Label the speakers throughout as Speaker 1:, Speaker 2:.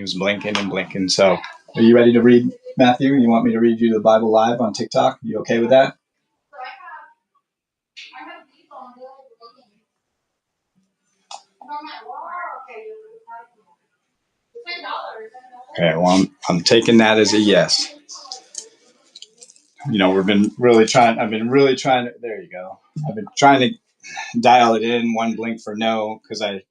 Speaker 1: was blinking and blinking. So are you ready to read, Matthew? You want me to read you the Bible live on TikTok? You okay with that? Okay, well, I'm taking that as a yes. You know, I've been really trying, there you go. I've been trying to dial it in, one blink for no, because I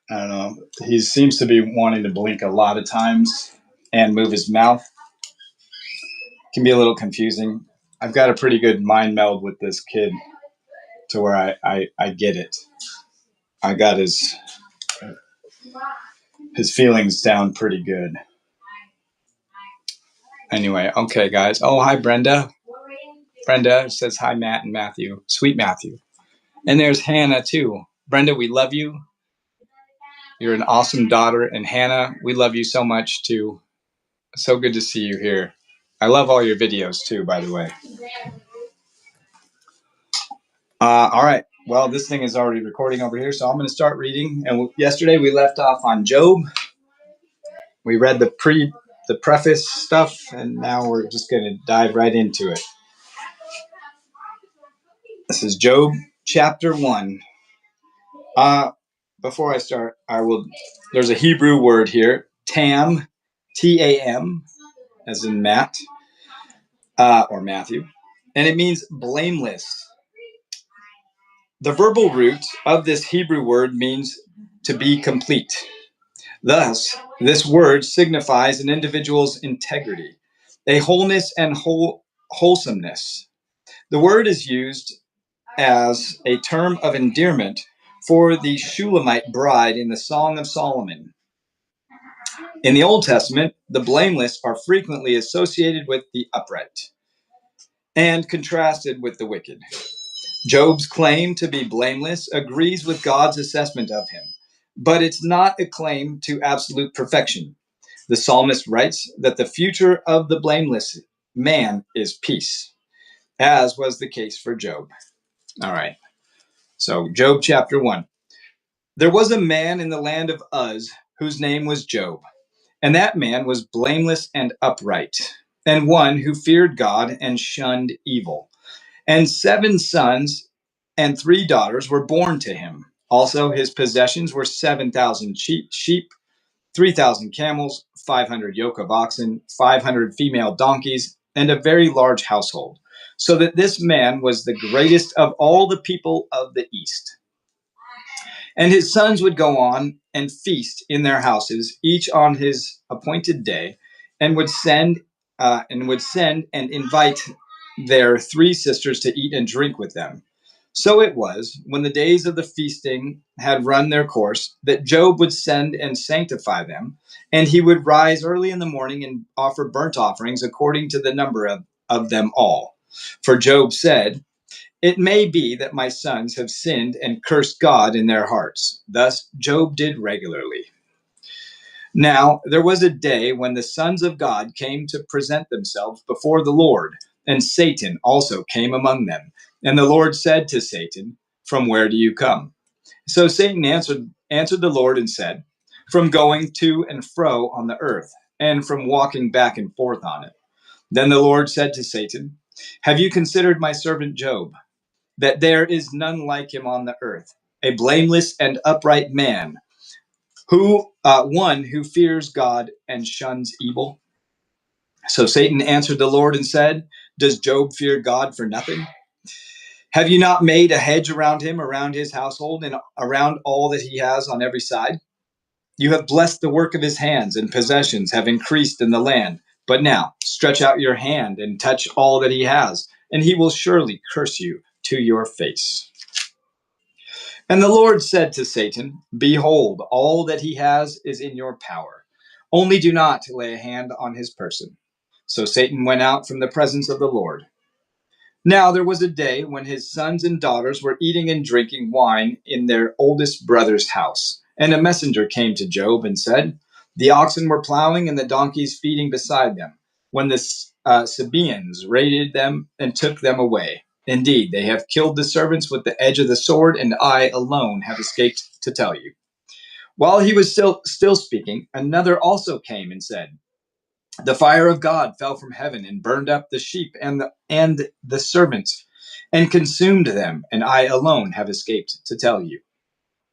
Speaker 1: don't know. He seems to be wanting to blink a lot of times and move his mouth. It can be a little confusing. I've got a pretty good mind meld with this kid to where I get it. I got his feelings down pretty good. Anyway, okay, guys. Oh, hi, Brenda. Brenda says hi, Matt and Matthew. Sweet Matthew. And there's Hannah, too. Brenda, we love you. You're an awesome daughter. And Hannah, we love you so much, too. So good to see you here. I love all your videos, too, by the way. All right. Well, this thing is already recording over here, so I'm going to start reading. And yesterday we left off on Job. We read the preface stuff, and now we're just going to dive right into it. This is Job chapter 1. Before I start, there's a Hebrew word here, tam, T-A-M, as in Matt, or Matthew, and it means blameless. The verbal root of this Hebrew word means to be complete. Thus, this word signifies an individual's integrity, a wholeness and wholesomeness. The word is used as a term of endearment for the Shulamite bride in the Song of Solomon. In the Old Testament, the blameless are frequently associated with the upright and contrasted with the wicked. Job's claim to be blameless agrees with God's assessment of him, but it's not a claim to absolute perfection. The psalmist writes that the future of the blameless man is peace, as was the case for Job. All right. So Job chapter 1. There was a man in the land of Uz whose name was Job, and that man was blameless and upright, and one who feared God and shunned evil. And 7 sons and 3 daughters were born to him. Also, his possessions were 7,000 sheep, 3,000 camels, 500 yoke of oxen, 500 female donkeys, and a very large household, so that this man was the greatest of all the people of the East. And his sons would go on and feast in their houses, each on his appointed day, and would send and invite their 3 sisters to eat and drink with them. So it was, when the days of the feasting had run their course, that Job would send and sanctify them, and he would rise early in the morning and offer burnt offerings according to the number of them all. For Job said, "It may be that my sons have sinned and cursed God in their hearts." Thus Job did regularly. Now there was a day when the sons of God came to present themselves before the Lord, and Satan also came among them. And the Lord said to Satan, "From where do you come?" So Satan answered the Lord and said, "From going to and fro on the earth, and from walking back and forth on it." Then the Lord said to Satan, "Have you considered my servant Job, that there is none like him on the earth, a blameless and upright man, one who fears God and shuns evil?" So Satan answered the Lord and said, "Does Job fear God for nothing? Have you not made a hedge around him, around his household, and around all that he has on every side? You have blessed the work of his hands, and possessions have increased in the land. But now stretch out your hand and touch all that he has, and he will surely curse you to your face." And the Lord said to Satan, "Behold, all that he has is in your power. Only do not lay a hand on his person." So Satan went out from the presence of the Lord. Now there was a day when his sons and daughters were eating and drinking wine in their oldest brother's house. And a messenger came to Job and said, "The oxen were plowing and the donkeys feeding beside them, when the Sabaeans raided them and took them away. Indeed, they have killed the servants with the edge of the sword, and I alone have escaped to tell you." While he was still speaking, another also came and said, "The fire of God fell from heaven and burned up the sheep and the servants and consumed them, and I alone have escaped to tell you."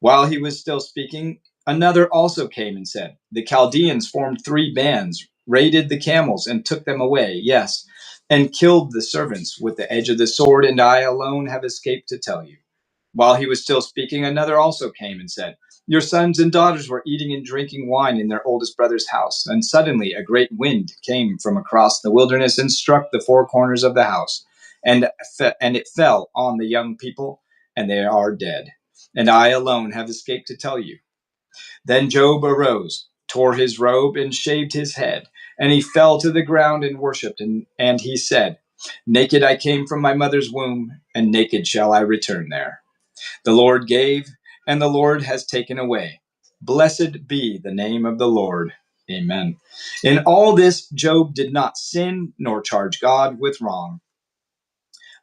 Speaker 1: While he was still speaking, another also came and said, "The Chaldeans formed 3 bands, raided the camels, and took them away, yes, and killed the servants with the edge of the sword, and I alone have escaped to tell you." While he was still speaking, another also came and said, "Your sons and daughters were eating and drinking wine in their oldest brother's house, and suddenly a great wind came from across the wilderness and struck the 4 corners of the house, and it fell on the young people, and they are dead. And I alone have escaped to tell you." Then Job arose, tore his robe, and shaved his head, and he fell to the ground and worshipped, and he said, "Naked I came from my mother's womb, and naked shall I return there. The Lord gave, and the Lord has taken away. Blessed be the name of the Lord." Amen. In all this, Job did not sin nor charge God with wrong.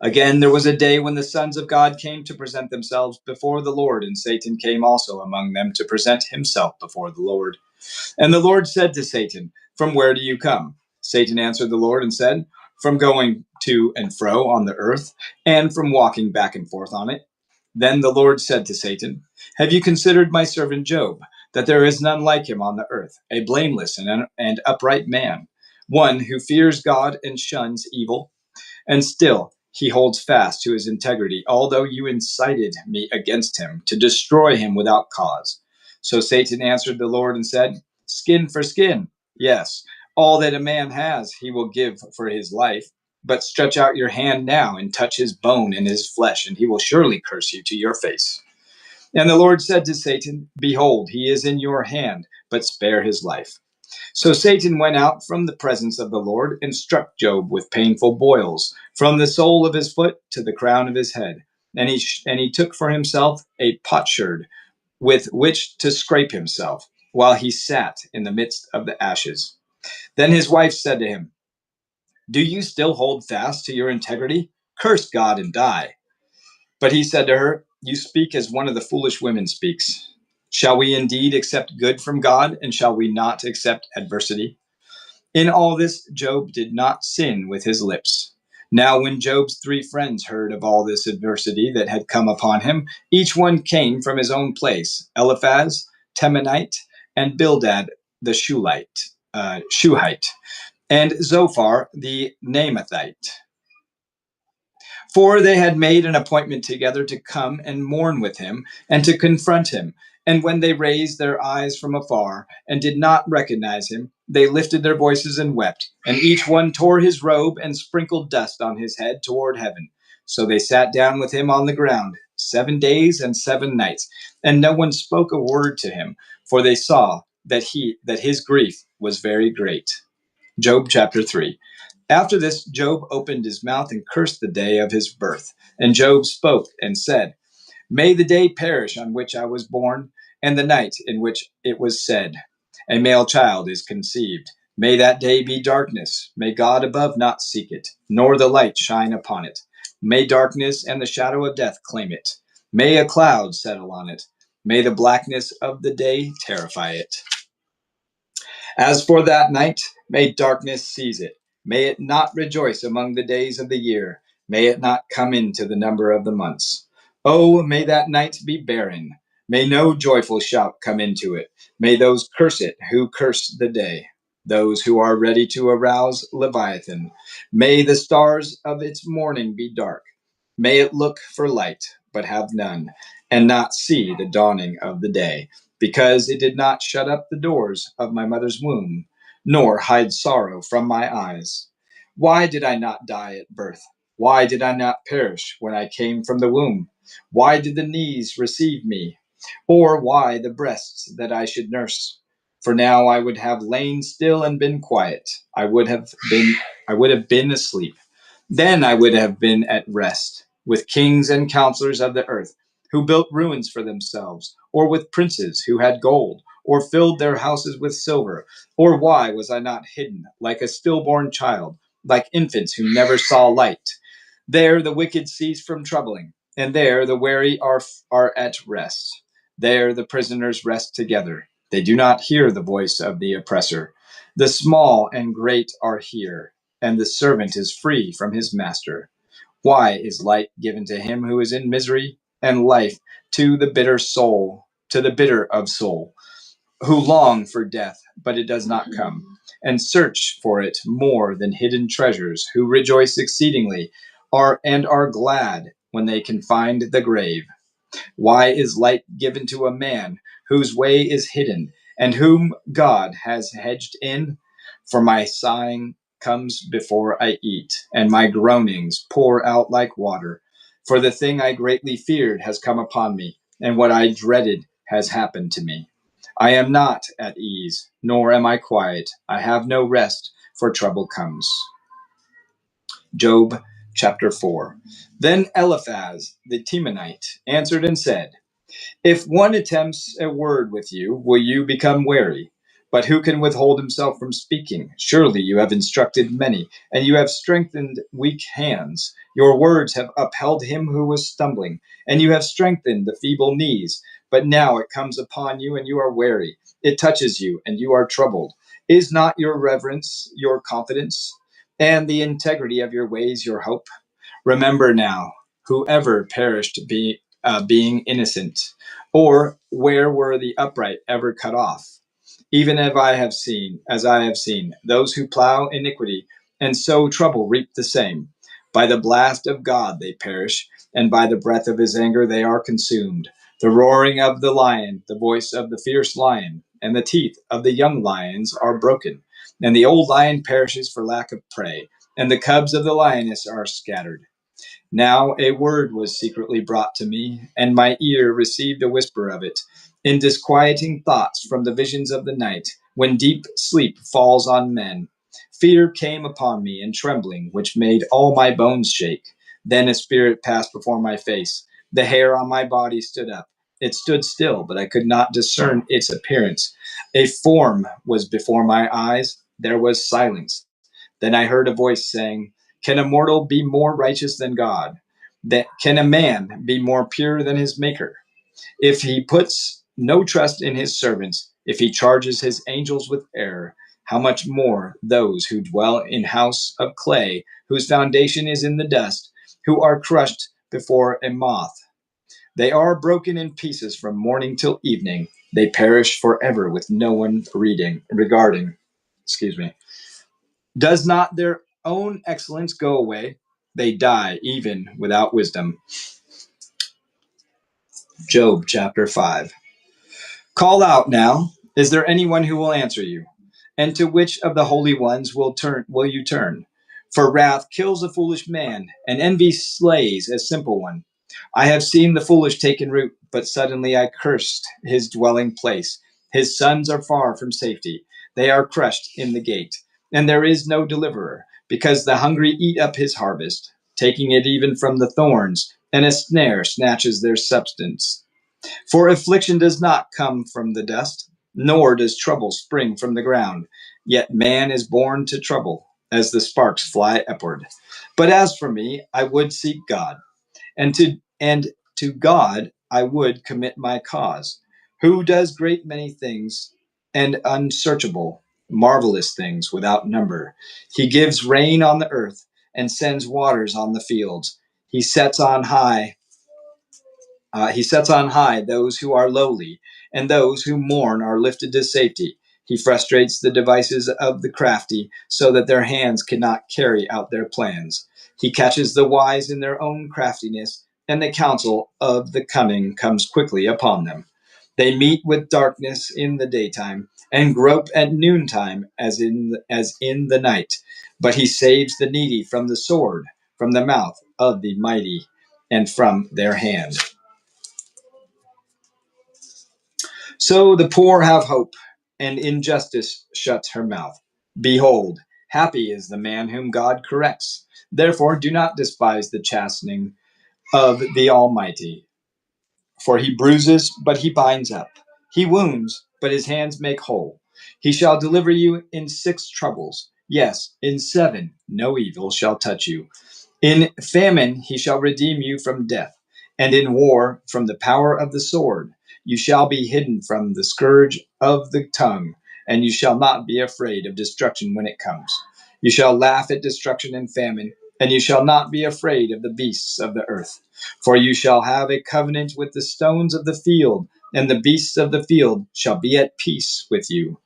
Speaker 1: Again, there was a day when the sons of God came to present themselves before the Lord, and Satan came also among them to present himself before the Lord. And the Lord said to Satan, "From where do you come?" Satan answered the Lord and said, "From going to and fro on the earth, and from walking back and forth on it." Then the Lord said to Satan, "Have you considered my servant Job, that there is none like him on the earth, a blameless and upright man, one who fears God and shuns evil? And still he holds fast to his integrity, although you incited me against him to destroy him without cause." So Satan answered the Lord and said, "Skin for skin. Yes, all that a man has he will give for his life. But stretch out your hand now and touch his bone and his flesh, and he will surely curse you to your face." And the Lord said to Satan, "Behold, he is in your hand, but spare his life." So Satan went out from the presence of the Lord and struck Job with painful boils, from the sole of his foot to the crown of his head. And he took for himself a potsherd with which to scrape himself, while he sat in the midst of the ashes. Then his wife said to him, "Do you still hold fast to your integrity? Curse God and die." But he said to her, "You speak as one of the foolish women speaks. Shall we indeed accept good from God, and shall we not accept adversity?" In all this, Job did not sin with his lips. Now, when Job's 3 friends heard of all this adversity that had come upon him, each one came from his own place: Eliphaz, Temanite, and Bildad the Shuhite, and Zophar the Naamathite. For they had made an appointment together to come and mourn with him and to confront him. And when they raised their eyes from afar and did not recognize him, they lifted their voices and wept. And each one tore his robe and sprinkled dust on his head toward heaven. So they sat down with him on the ground 7 days and 7 nights, and no one spoke a word to him, for they saw that his grief was very great. Job chapter 3. After this, Job opened his mouth and cursed the day of his birth. And Job spoke and said, "May the day perish on which I was born, and the night in which it was said, a male child is conceived. May that day be darkness. May God above not seek it, nor the light shine upon it. May darkness and the shadow of death claim it. May a cloud settle on it. May the blackness of the day terrify it. As for that night, may darkness seize it. May it not rejoice among the days of the year. May it not come into the number of the months. Oh, may that night be barren. May no joyful shout come into it. May those curse it who curse the day, those who are ready to arouse Leviathan. May the stars of its morning be dark. May it look for light, but have none, and not see the dawning of the day, because it did not shut up the doors of my mother's womb, nor hide sorrow from my eyes. Why did I not die at birth? Why did I not perish when I came from the womb? Why did the knees receive me? Or why the breasts that I should nurse? For now I would have lain still and been quiet. I would have been asleep. Then I would have been at rest with kings and counselors of the earth, who built ruins for themselves, or with princes who had gold, or filled their houses with silver. Or why was I not hidden like a stillborn child, like infants who never saw light? There the wicked cease from troubling, and there the weary are at rest. There the prisoners rest together. They do not hear the voice of the oppressor. The small and great are here, and the servant is free from his master. Why is light given to him who is in misery, and life to the bitter soul, to the bitter of soul, who long for death, but it does not come, and search for it more than hidden treasures, who rejoice exceedingly, are glad when they can find the grave. Why is light given to a man whose way is hidden, and whom God has hedged in? For my sighing comes before I eat, and my groanings pour out like water. For the thing I greatly feared has come upon me, and what I dreaded has happened to me. I am not at ease, nor am I quiet. I have no rest, for trouble comes. Job chapter 4. Then Eliphaz the Temanite answered and said, if one attempts a word with you, will you become wary? But who can withhold himself from speaking? Surely you have instructed many, and you have strengthened weak hands. Your words have upheld him who was stumbling, and you have strengthened the feeble knees. But now it comes upon you, and you are wary. It touches you, and you are troubled. Is not your reverence your confidence, and the integrity of your ways your hope? Remember now, whoever perished being innocent, or where were the upright ever cut off? Even as I have seen, those who plow iniquity and sow trouble reap the same. By the blast of God they perish, and by the breath of his anger they are consumed. The roaring of the lion, the voice of the fierce lion, and the teeth of the young lions are broken. And the old lion perishes for lack of prey, and the cubs of the lioness are scattered. Now a word was secretly brought to me, and my ear received a whisper of it, in disquieting thoughts from the visions of the night, when deep sleep falls on men. Fear came upon me, and trembling, which made all my bones shake. Then a spirit passed before my face. The hair on my body stood up. It stood still, but I could not discern its appearance. A form was before my eyes. There was silence. Then I heard a voice saying, can a mortal be more righteous than God? Can a man be more pure than his Maker? If he puts no trust in his servants, if he charges his angels with error, how much more those who dwell in house of clay, whose foundation is in the dust, who are crushed before a moth? They are broken in pieces from morning till evening. They perish forever with no one regarding. Excuse me. Does not their own excellence go away? They die even without wisdom. Job chapter 5. Call out now. Is there anyone who will answer you? And to which of the holy ones will you turn? For wrath kills a foolish man, and envy slays a simple one. I have seen the foolish taken root, but suddenly I cursed his dwelling place. His sons are far from safety. They are crushed in the gate, and there is no deliverer, because the hungry eat up his harvest, taking it even from the thorns, and a snare snatches their substance. For affliction does not come from the dust, nor does trouble spring from the ground. Yet man is born to trouble, as the sparks fly upward. But as for me, I would seek God, and to God I would commit my cause, who does great many things and unsearchable, marvelous things without number. He gives rain on the earth and sends waters on the fields. He sets on high those who are lowly, and those who mourn are lifted to safety. He frustrates the devices of the crafty, so that their hands cannot carry out their plans. He catches the wise in their own craftiness, and the counsel of the cunning comes quickly upon them. They meet with darkness in the daytime, and grope at noontime as in the night. But he saves the needy from the sword, from the mouth of the mighty, and from their hand. So the poor have hope, and injustice shuts her mouth. Behold, happy is the man whom God corrects. Therefore do not despise the chastening of the Almighty. For he bruises, but he binds up. He wounds, but his hands make whole. He shall deliver you in 6 troubles. Yes, in 7 no evil shall touch you. In famine he shall redeem you from death, and in war from the power of the sword. You shall be hidden from the scourge of the tongue, and you shall not be afraid of destruction when it comes. You shall laugh at destruction and famine, and you shall not be afraid of the beasts of the earth. For you shall have a covenant with the stones of the field, and the beasts of the field shall be at peace with you.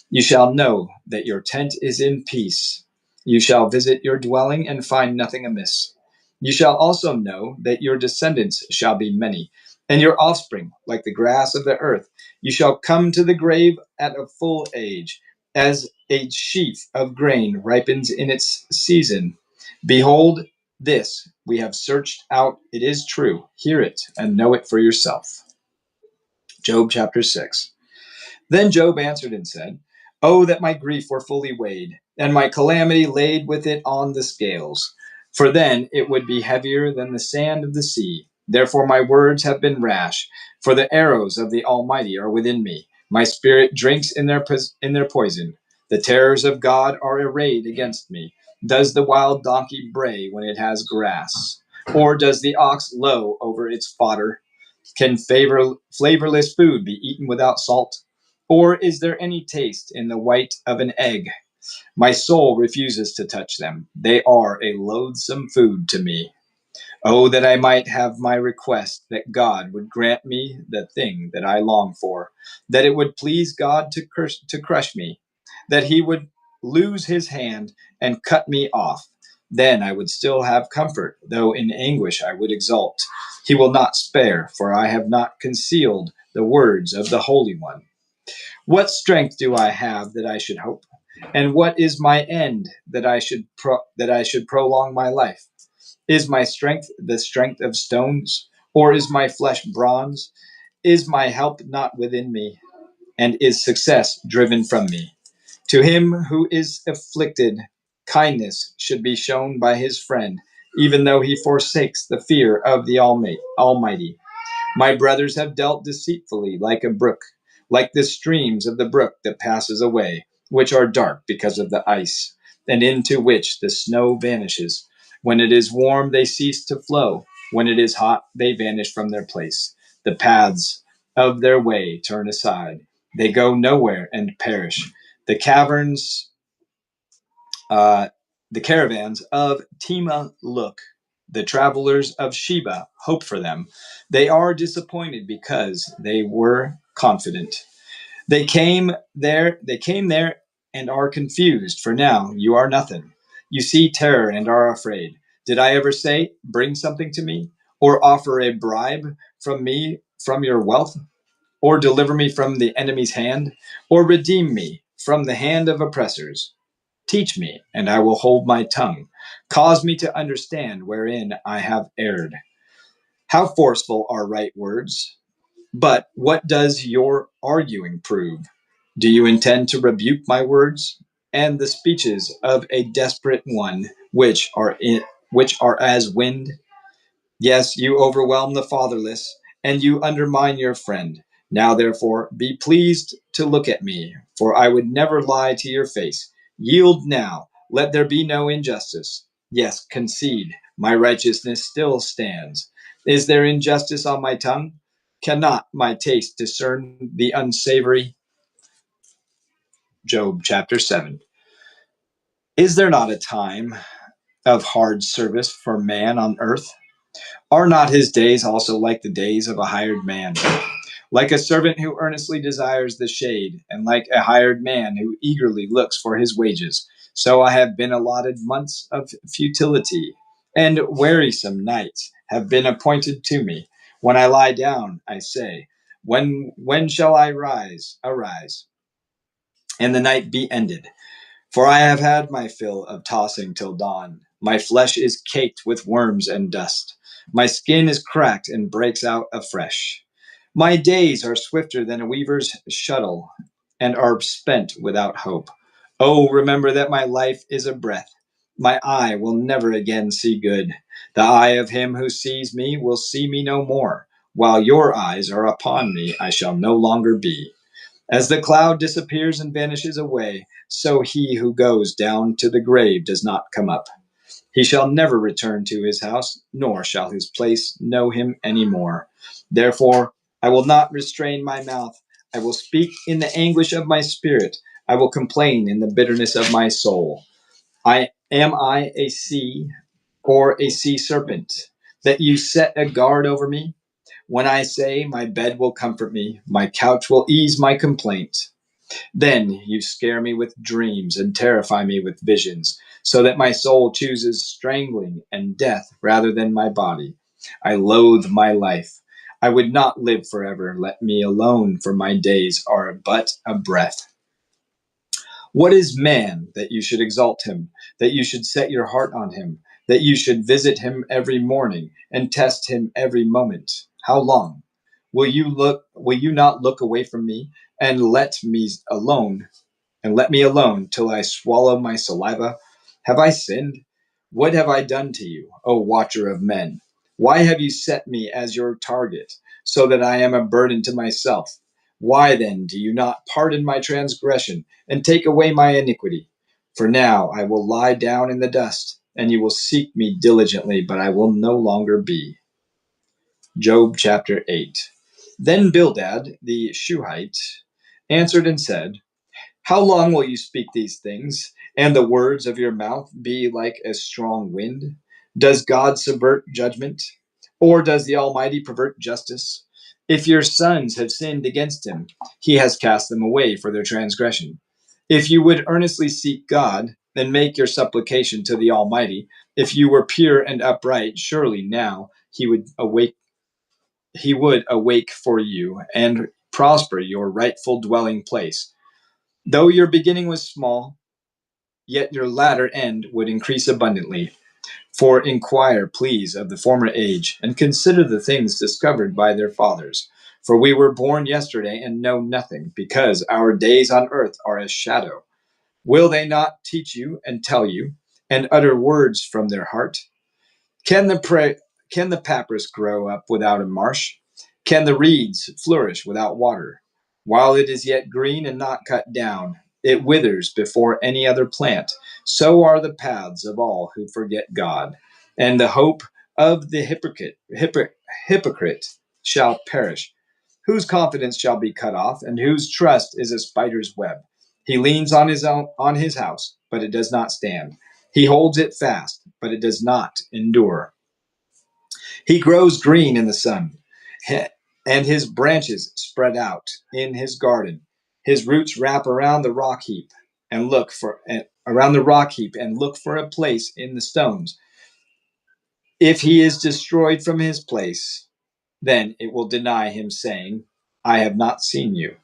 Speaker 1: You shall know that your tent is in peace. You shall visit your dwelling and find nothing amiss. You shall also know that your descendants shall be many, and your offspring like the grass of the earth. You shall come to the grave at a full age, as a sheaf of grain ripens in its season. Behold, this we have searched out. It is true. Hear it and know it for yourself. Job chapter 6. Then Job answered and said, Oh, that my grief were fully weighed, and my calamity laid with it on the scales. For then it would be heavier than the sand of the sea. Therefore my words have been rash, for the arrows of the Almighty are within me. My spirit drinks in their poison. The terrors of God are arrayed against me. Does the wild donkey bray when it has grass? Or does the ox low over its fodder? Can flavorless food be eaten without salt? Or is there any taste in the white of an egg? My soul refuses to touch them. They are a loathsome food to me. Oh, that I might have my request, that God would grant me the thing that I long for, that it would please God to crush me, that he would lose his hand and cut me off. Then I would still have comfort, though in anguish I would exult. He will not spare, for I have not concealed the words of the Holy One. What strength do I have that I should hope? And what is my end that I should prolong my life? Is my strength the strength of stones, or is my flesh bronze? Is my help not within me, and is success driven from me? To him who is afflicted, kindness should be shown by his friend, even though he forsakes the fear of the Almighty. My brothers have dealt deceitfully like a brook, like the streams of the brook that passes away, which are dark because of the ice, and into which the snow vanishes. When it is warm, they cease to flow. When it is hot, they vanish from their place. The paths of their way turn aside. They go nowhere and perish. The caverns the caravans of Tema look. The travelers of Sheba hope for them. They are disappointed because they were confident. They came there and are confused, for now you are nothing. You see terror and are afraid. Did I ever say, bring something to me? Or offer a bribe from your wealth? Or deliver me from the enemy's hand? Or redeem me from the hand of oppressors? Teach me, and I will hold my tongue. Cause me to understand wherein I have erred. How forceful are right words! But what does your arguing prove? Do you intend to rebuke my words and the speeches of a desperate one, which are as wind? Yes, you overwhelm the fatherless, and you undermine your friend. Now, therefore, be pleased to look at me, for I would never lie to your face. Yield now, let there be no injustice. Yes, concede, my righteousness still stands. Is there injustice on my tongue? Cannot my taste discern the unsavory? Job chapter 7. Is there not a time of hard service for man on earth? Are not his days also like the days of a hired man? Like a servant who earnestly desires the shade, and like a hired man who eagerly looks for his wages. So I have been allotted months of futility, and wearisome nights have been appointed to me. When I lie down, I say, when shall I arise, and the night be ended? For I have had my fill of tossing till dawn. My flesh is caked with worms and dust. My skin is cracked and breaks out afresh. My days are swifter than a weaver's shuttle, and are spent without hope. Oh, remember that my life is a breath. My eye will never again see good. The eye of him who sees me will see me no more. While your eyes are upon me, I shall no longer be. As the cloud disappears and vanishes away, so he who goes down to the grave does not come up. He shall never return to his house, nor shall his place know him any more. Therefore, I will not restrain my mouth. I will speak in the anguish of my spirit. I will complain in the bitterness of my soul. I a sea or a sea serpent, that you set a guard over me? When I say, my bed will comfort me, my couch will ease my complaint. Then you scare me with dreams and terrify me with visions, so that my soul chooses strangling and death rather than my body. I loathe my life. I would not live forever. Let me alone, for my days are but a breath. What is man that you should exalt him, that you should set your heart on him, that you should visit him every morning and test him every moment? How long? Will you not look away from me and let me alone till I swallow my saliva? Have I sinned? What have I done to you, O watcher of men? Why have you set me as your target, so that I am a burden to myself? Why then do you not pardon my transgression and take away my iniquity? For now I will lie down in the dust, and you will seek me diligently, but I will no longer be. Job chapter 8. Then Bildad the Shuhite answered and said, how long will you speak these things, and the words of your mouth be like a strong wind? Does God subvert judgment? Or does the Almighty pervert justice? If your sons have sinned against him, he has cast them away for their transgression. If you would earnestly seek God, then make your supplication to the Almighty. If you were pure and upright, surely now he would awake for you and prosper your rightful dwelling place. Though your beginning was small, yet your latter end would increase abundantly. For inquire, please, of the former age, and consider the things discovered by their fathers. For we were born yesterday and know nothing, because our days on earth are as shadow. Will they not teach you and tell you, and utter words from their heart? Can the papyrus grow up without a marsh? Can the reeds flourish without water? While it is yet green and not cut down, it withers before any other plant. So are the paths of all who forget God, and the hope of the hypocrite shall perish. Whose confidence shall be cut off, and whose trust is a spider's web? He leans on his house, but it does not stand. He holds it fast, but it does not endure. He grows green in the sun, and his branches spread out in his garden. His roots wrap around the rock heap and look for a place in the stones. If he is destroyed from his place, then it will deny him, saying, I have not seen you.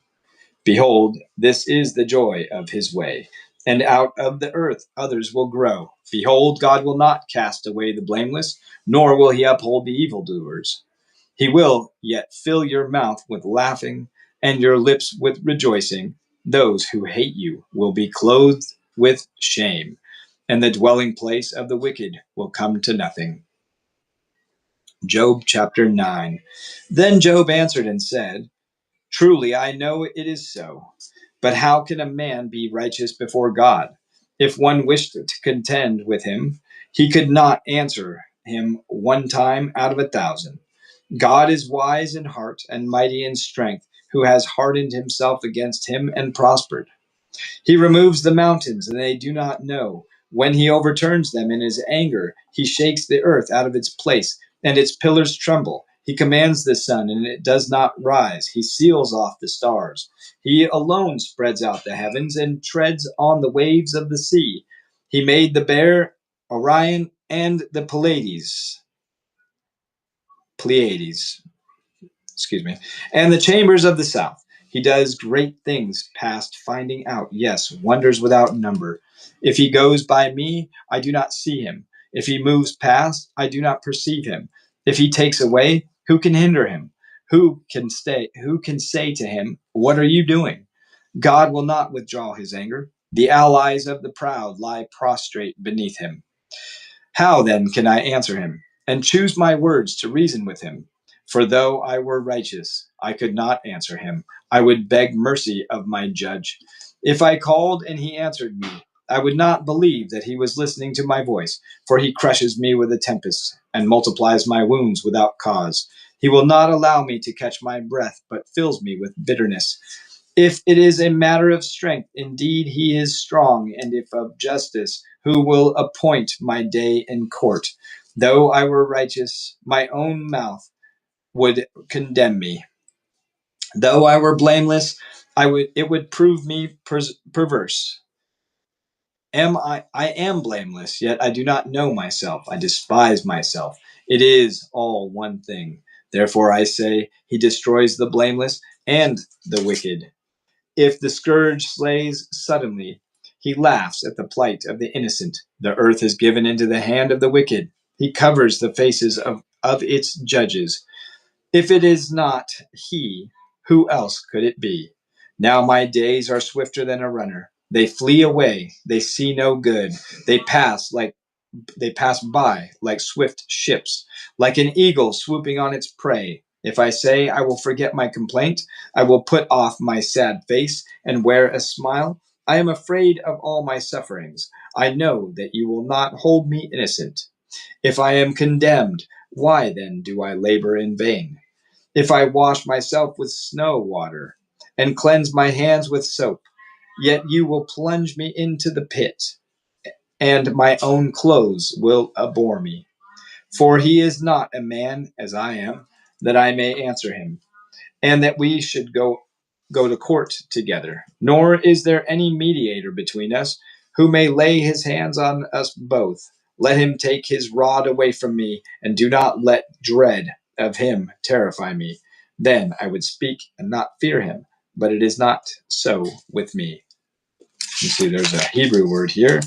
Speaker 1: Behold, this is the joy of his way, and out of the earth others will grow. Behold, God will not cast away the blameless, nor will he uphold the evildoers. He will yet fill your mouth with laughing, and your lips with rejoicing. Those who hate you will be clothed with shame, and the dwelling place of the wicked will come to nothing. Job chapter 9. Then Job answered and said, truly, I know it is so. But how can a man be righteous before God? If one wished to contend with him, he could not answer him one time out of 1,000. God is wise in heart and mighty in strength, who has hardened himself against him and prospered. He removes the mountains, and they do not know. When he overturns them in his anger, he shakes the earth out of its place, and its pillars tremble. He commands the sun, and it does not rise. He seals off the stars. He alone spreads out the heavens and treads on the waves of the sea. He made the Bear, Orion, and the Pleiades, and the chambers of the south. He does great things past finding out, yes, wonders without number. If he goes by me, I do not see him. If he moves past, I do not perceive him. If he takes away, who can hinder him? Who can stay? Who can say to him, what are you doing? God will not withdraw his anger. The allies of the proud lie prostrate beneath him. How then can I answer him, and choose my words to reason with him? For though I were righteous, I could not answer him. I would beg mercy of my judge. If I called and he answered me, I would not believe that he was listening to my voice, for he crushes me with a tempest and multiplies my wounds without cause. He will not allow me to catch my breath, but fills me with bitterness. If it is a matter of strength, indeed he is strong, and if of justice, who will appoint my day in court? Though I were righteous, my own mouth would condemn me. Though I were blameless, it would prove me perverse. I am blameless, yet I do not know myself. I despise myself. It is all one thing. Therefore I say, he destroys the blameless and the wicked. If the scourge slays suddenly, he laughs at the plight of the innocent. The earth is given into the hand of the wicked. He covers the faces of its judges. If it is not he, who else could it be? Now my days are swifter than a runner. They flee away. They see no good. They pass by like swift ships, like an eagle swooping on its prey. If I say I will forget my complaint, I will put off my sad face and wear a smile. I am afraid of all my sufferings. I know that you will not hold me innocent. If I am condemned, why then do I labor in vain? If I wash myself with snow water and cleanse my hands with soap, yet you will plunge me into the pit, and my own clothes will abhor me. For he is not a man as I am, that I may answer him, and that we should go to court together. Nor is there any mediator between us who may lay his hands on us both. Let him take his rod away from me, and do not let dread of him terrify me. Then I would speak and not fear him, but it is not so with me. You see, there's a Hebrew word here.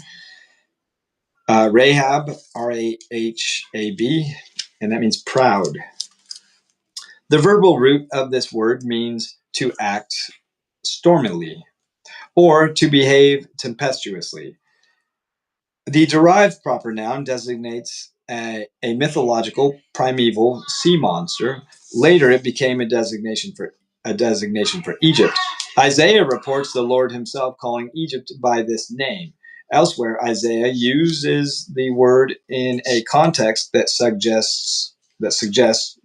Speaker 1: Rahab, R-A-H-A-B, and that means proud. The verbal root of this word means to act stormily or to behave tempestuously. The derived proper noun designates a mythological primeval sea monster. Later, it became a designation for Egypt. Isaiah reports the Lord himself calling Egypt by this name. Elsewhere, Isaiah uses the word in a context that suggests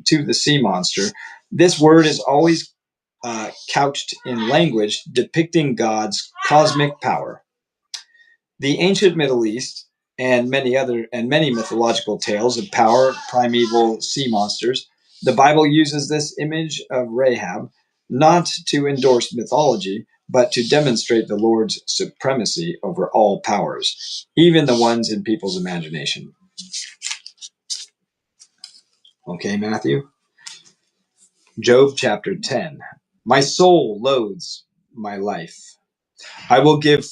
Speaker 1: to the sea monster. This word is always couched in language depicting God's cosmic power. The ancient Middle East and many mythological tales of power, primeval sea monsters. The Bible uses this image of Rahab not to endorse mythology, but to demonstrate the Lord's supremacy over all powers, even the ones in people's imagination. Okay, Matthew? Job chapter 10. My soul loathes my life. I will give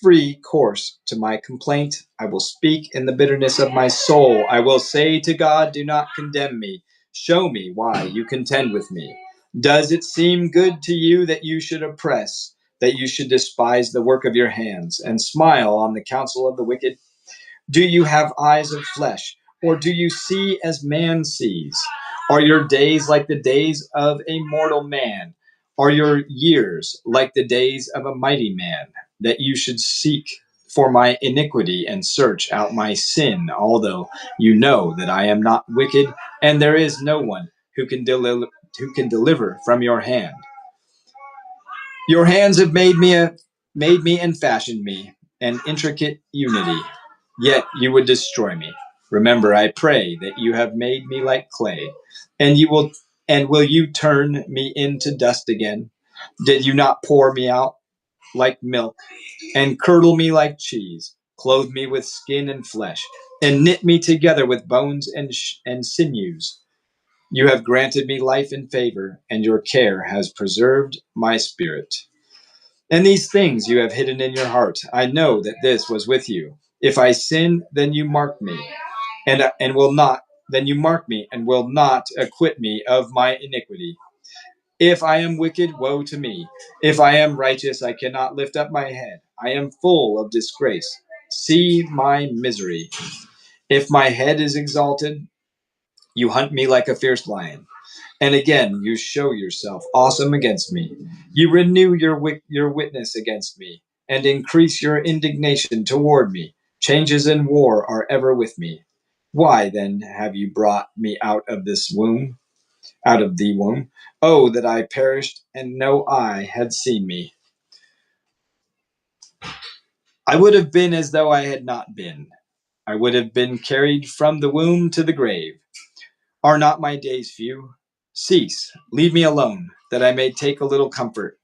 Speaker 1: free course to my complaint. I will speak in the bitterness of my soul. I will say to God, do not condemn me. Show me why you contend with me. Does it seem good to you that you should oppress, that you should despise the work of your hands, and smile on the counsel of the wicked? Do you have eyes of flesh, or do you see as man sees? Are your days like the days of a mortal man? Are your years like the days of a mighty man, that you should seek for my iniquity and search out my sin, although you know that I am not wicked, and there is no one who can deliver from your hand? Your hands have made me and fashioned me, an intricate unity. Yet you would destroy me. Remember, I pray, that you have made me like clay, and will you turn me into dust again? Did you not pour me out like milk, and curdle me like cheese, clothe me with skin and flesh, and knit me together with bones and sinews? You have granted me life and favor, and your care has preserved my spirit. And these things you have hidden in your heart. I know that this was with you. If I sin, then you mark me, and will not. Then you mark me, and will not acquit me of my iniquity. If I am wicked, woe to me. If I am righteous, I cannot lift up my head. I am full of disgrace. See my misery. If my head is exalted, you hunt me like a fierce lion. And again, you show yourself awesome against me. You renew your witness against me, and increase your indignation toward me. Changes in war are ever with me. Why then have you brought me out of the womb? Oh, that I perished and no eye had seen me. I would have been as though I had not been. I would have been carried from the womb to the grave. Are not my days few? Cease, leave me alone, that I may take a little comfort,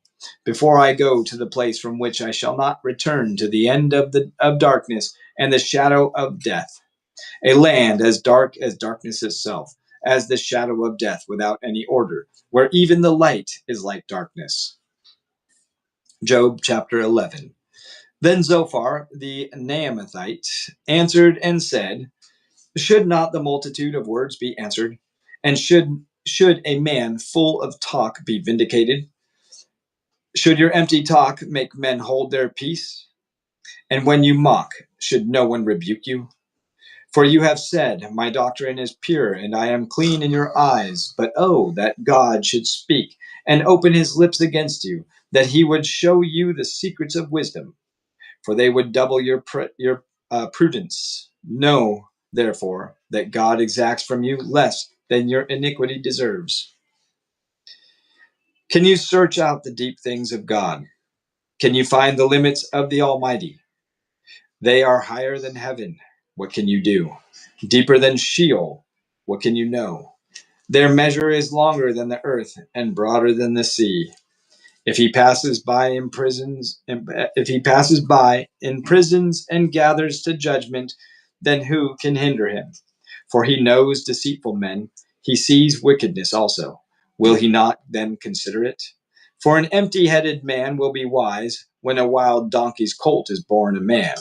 Speaker 1: before I go to the place from which I shall not return, to the end of darkness and the shadow of death, a land as dark as darkness itself, as the shadow of death without any order, where even the light is like darkness. Job chapter 11. Then Zophar the Naamathite answered and said, should not the multitude of words be answered? And should a man full of talk be vindicated? Should your empty talk make men hold their peace? And when you mock, should no one rebuke you? For you have said, my doctrine is pure, and I am clean in your eyes. But oh, that God should speak and open his lips against you, that he would show you the secrets of wisdom, for they would double your prudence. Know, therefore, that God exacts from you less than your iniquity deserves. Can you search out the deep things of God? Can you find the limits of the Almighty? They are higher than heaven. What can you do? Deeper than Sheol. What can you know? Their measure is longer than the earth and broader than the sea. If he passes by in prisons, and gathers to judgment, then who can hinder him? For he knows deceitful men, he sees wickedness also. Will he not then consider it? For an empty-headed man will be wise when a wild donkey's colt is born a man.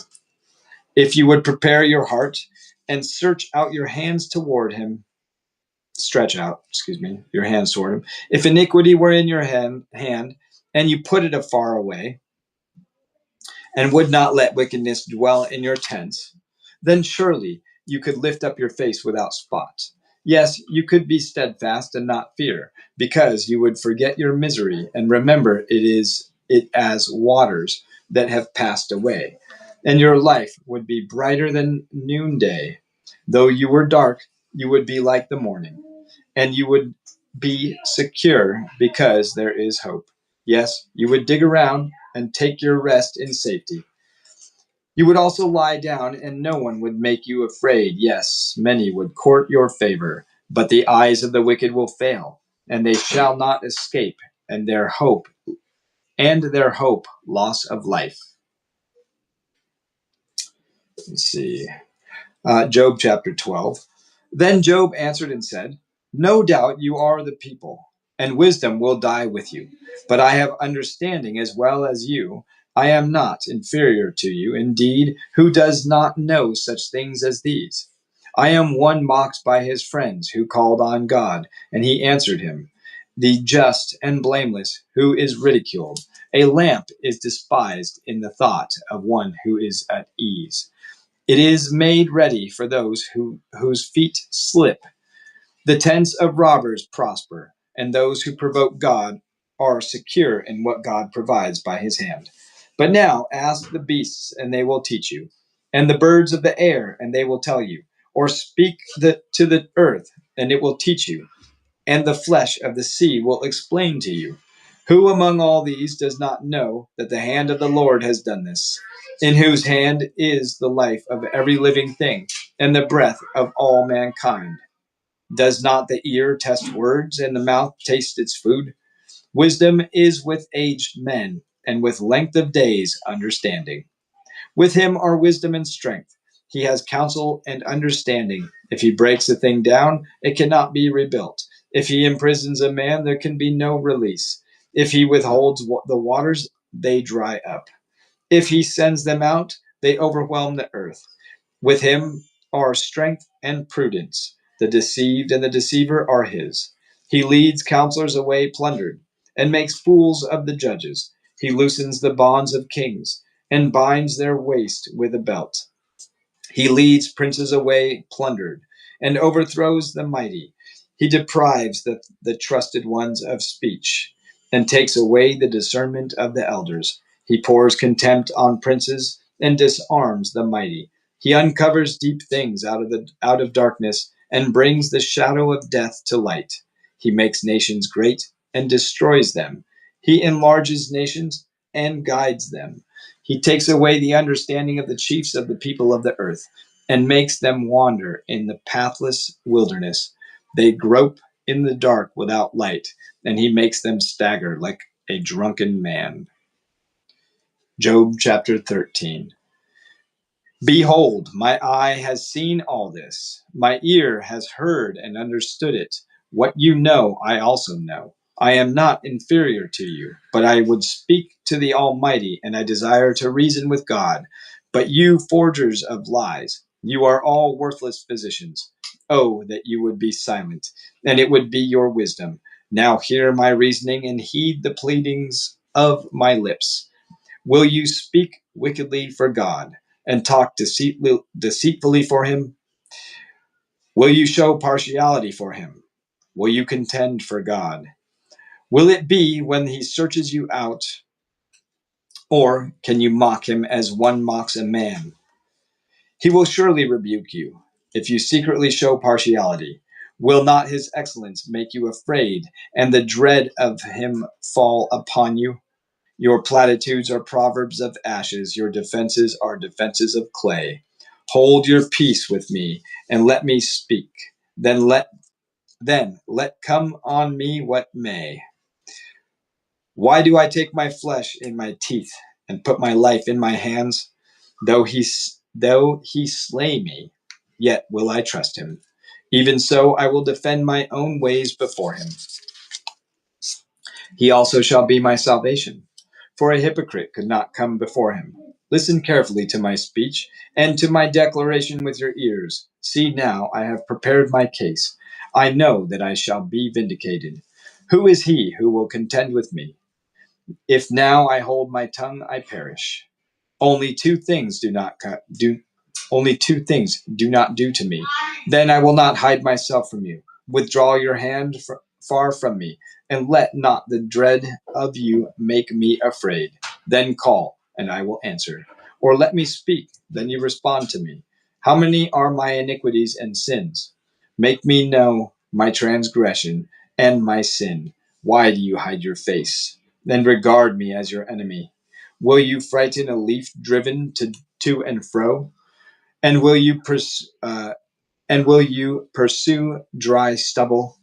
Speaker 1: If you would prepare your heart and search out your hands toward him, stretch out, your hands toward him. If iniquity were in your hand, and you put it afar away, and would not let wickedness dwell in your tents, then surely you could lift up your face without spot. Yes, you could be steadfast and not fear, because you would forget your misery and remember it as waters that have passed away, and your life would be brighter than noonday. Though you were dark, you would be like the morning, and you would be secure because there is hope. Yes, you would dig around and take your rest in safety. You would also lie down, and no one would make you afraid. Yes, many would court your favor, but the eyes of the wicked will fail, and they shall not escape, and their hope loss of life. Let's see. Job chapter 12. Then Job answered and said, no doubt you are the people, and wisdom will die with you. But I have understanding as well as you. I am not inferior to you. Indeed, who does not know such things as these? I am one mocked by his friends, who called on God, and he answered him. The just and blameless, who is ridiculed. A lamp is despised in the thought of one who is at ease. It is made ready for those whose feet slip. The tents of robbers prosper, and those who provoke God are secure in what God provides by his hand. But now ask the beasts, and they will teach you, and the birds of the air, and they will tell you, or speak to the earth, and it will teach you, and the flesh of the sea will explain to you. Who among all these does not know that the hand of the Lord has done this, in whose hand is the life of every living thing, and the breath of all mankind? Does not the ear test words, and the mouth taste its food? Wisdom is with aged men, and with length of days understanding. With him are wisdom and strength. He has counsel and understanding. If he breaks a thing down, it cannot be rebuilt. If he imprisons a man, there can be no release. If he withholds the waters, they dry up. If he sends them out, they overwhelm the earth. With him are strength and prudence. The deceived and the deceiver are his. He leads counselors away plundered, and makes fools of the judges. He loosens the bonds of kings, and binds their waist with a belt. He leads princes away plundered, and overthrows the mighty. He deprives the trusted ones of speech, and takes away the discernment of the elders. He pours contempt on princes, and disarms the mighty. He uncovers deep things out of darkness and brings the shadow of death to light. He makes nations great and destroys them. He enlarges nations and guides them. He takes away the understanding of the chiefs of the people of the earth and makes them wander in the pathless wilderness. They grope in the dark without light, and he makes them stagger like a drunken man. Job chapter 13. Behold, my eye has seen all this. My ear has heard and understood it. What you know, I also know. I am not inferior to you, but I would speak to the Almighty, and I desire to reason with God. But you forgers of lies, you are all worthless physicians. Oh, that you would be silent, and it would be your wisdom. Now hear my reasoning and heed the pleadings of my lips. Will you speak wickedly for God and talk deceitfully for him? Will you show partiality for him? Will you contend for God? Will it be when he searches you out, or can you mock him as one mocks a man? He will surely rebuke you if you secretly show partiality. Will not his excellence make you afraid, and the dread of him fall upon you? Your platitudes are proverbs of ashes. Your defenses are defenses of clay. Hold your peace with me and let me speak. Then let come on me what may. Why do I take my flesh in my teeth and put my life in my hands? Though he slay me, yet will I trust him. Even so, I will defend my own ways before him. He also shall be my salvation, for a hypocrite could not come before him. Listen carefully to my speech, and to my declaration with your ears. See now, I have prepared my case. I know that I shall be vindicated. Who is he who will contend with me? If now I hold my tongue, I perish. Only two things do not do only two things do not do to me. Then I will not hide myself from you. Withdraw your hand far from me, and let not the dread of you make me afraid. Then call, and I will answer. Or let me speak, then you respond to me. How many are my iniquities and sins? Make me know my transgression and my sin. Why do you hide your face, and regard me as your enemy? Will you frighten a leaf driven to and fro? And will you pursue dry stubble?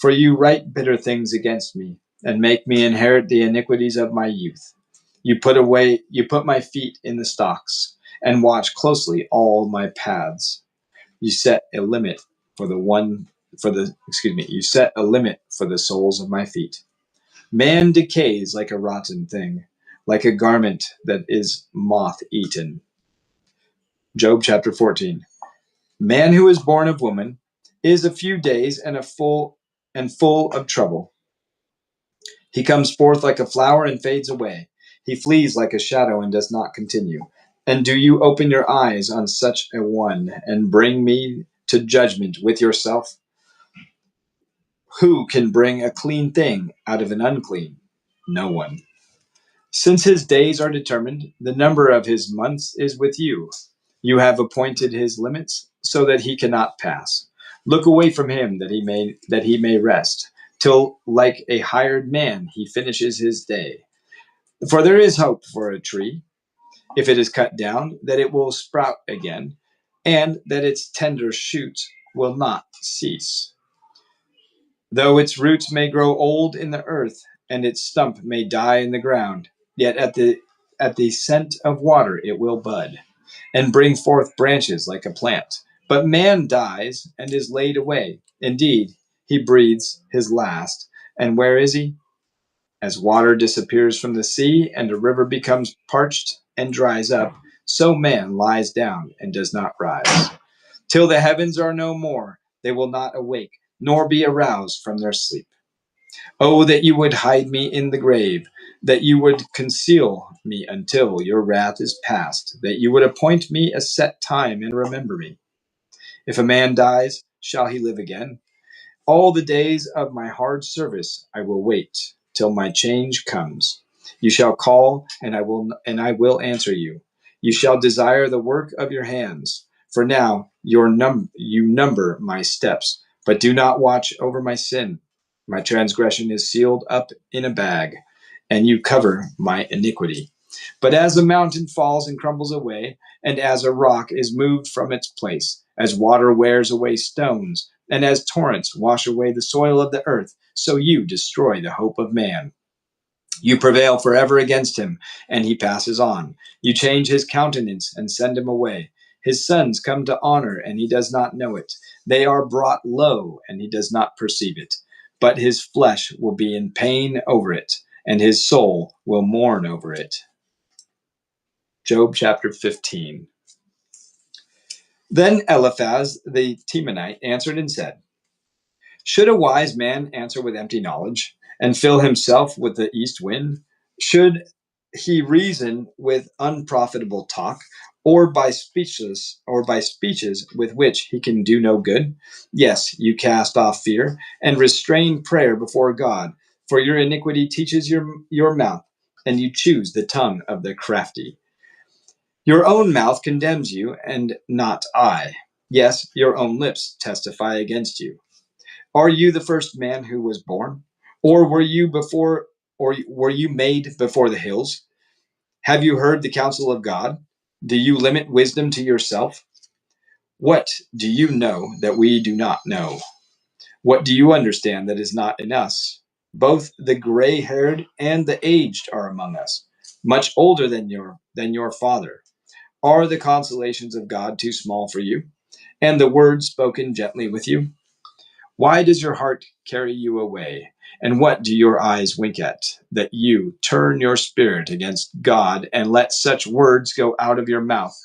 Speaker 1: For you write bitter things against me, and make me inherit the iniquities of my youth. You put my feet in the stocks, and watch closely all my paths. You set a limit for the one for the excuse me, you set a limit for the soles of my feet. Man decays like a rotten thing, like a garment that is moth eaten. Job chapter 14. Man who is born of woman is a few days and full of trouble. He comes forth like a flower and fades away. He flees like a shadow and does not continue. And do you open your eyes on such a one and bring me to judgment with yourself? Who can bring a clean thing out of an unclean? No one. Since his days are determined, the number of his months is with you. You have appointed his limits so that he cannot pass. Look away from him that he may rest, till like a hired man he finishes his day. For there is hope for a tree, if it is cut down, that it will sprout again, and that its tender shoot will not cease. Though its roots may grow old in the earth, and its stump may die in the ground, yet at the scent of water it will bud, and bring forth branches like a plant. But man dies and is laid away. Indeed, he breathes his last. And where is he? As water disappears from the sea, and a river becomes parched and dries up, so man lies down and does not rise. Till the heavens are no more, they will not awake, nor be aroused from their sleep. Oh, that you would hide me in the grave, that you would conceal me until your wrath is past, that you would appoint me a set time and remember me. If a man dies, shall he live again? All the days of my hard service I will wait till my change comes. You shall call, and I will answer you. You shall desire the work of your hands. For now you number my steps, but do not watch over my sin. My transgression is sealed up in a bag, and you cover my iniquity. But as a mountain falls and crumbles away, and as a rock is moved from its place, as water wears away stones, and as torrents wash away the soil of the earth, so you destroy the hope of man. You prevail forever against him, and he passes on. You change his countenance and send him away. His sons come to honor, and he does not know it. They are brought low, and he does not perceive it. But his flesh will be in pain over it, and his soul will mourn over it. Job chapter 15. Then Eliphaz the Temanite answered and said, should a wise man answer with empty knowledge, and fill himself with the east wind? Should he reason with unprofitable talk, or by speeches with which he can do no good? Yes, you cast off fear, and restrain prayer before God, for your iniquity teaches your mouth, and you choose the tongue of the crafty. Your own mouth condemns you, and not I. Yes, your own lips testify against you. Are you the first man who was born? Or were you made before the hills? Have you heard the counsel of God? Do you limit wisdom to yourself? What do you know that we do not know? What do you understand that is not in us? Both the gray-haired and the aged are among us, much older than your father. Are the consolations of God too small for you, and the words spoken gently with you? Why does your heart carry you away? And what do your eyes wink at, that you turn your spirit against God and let such words go out of your mouth?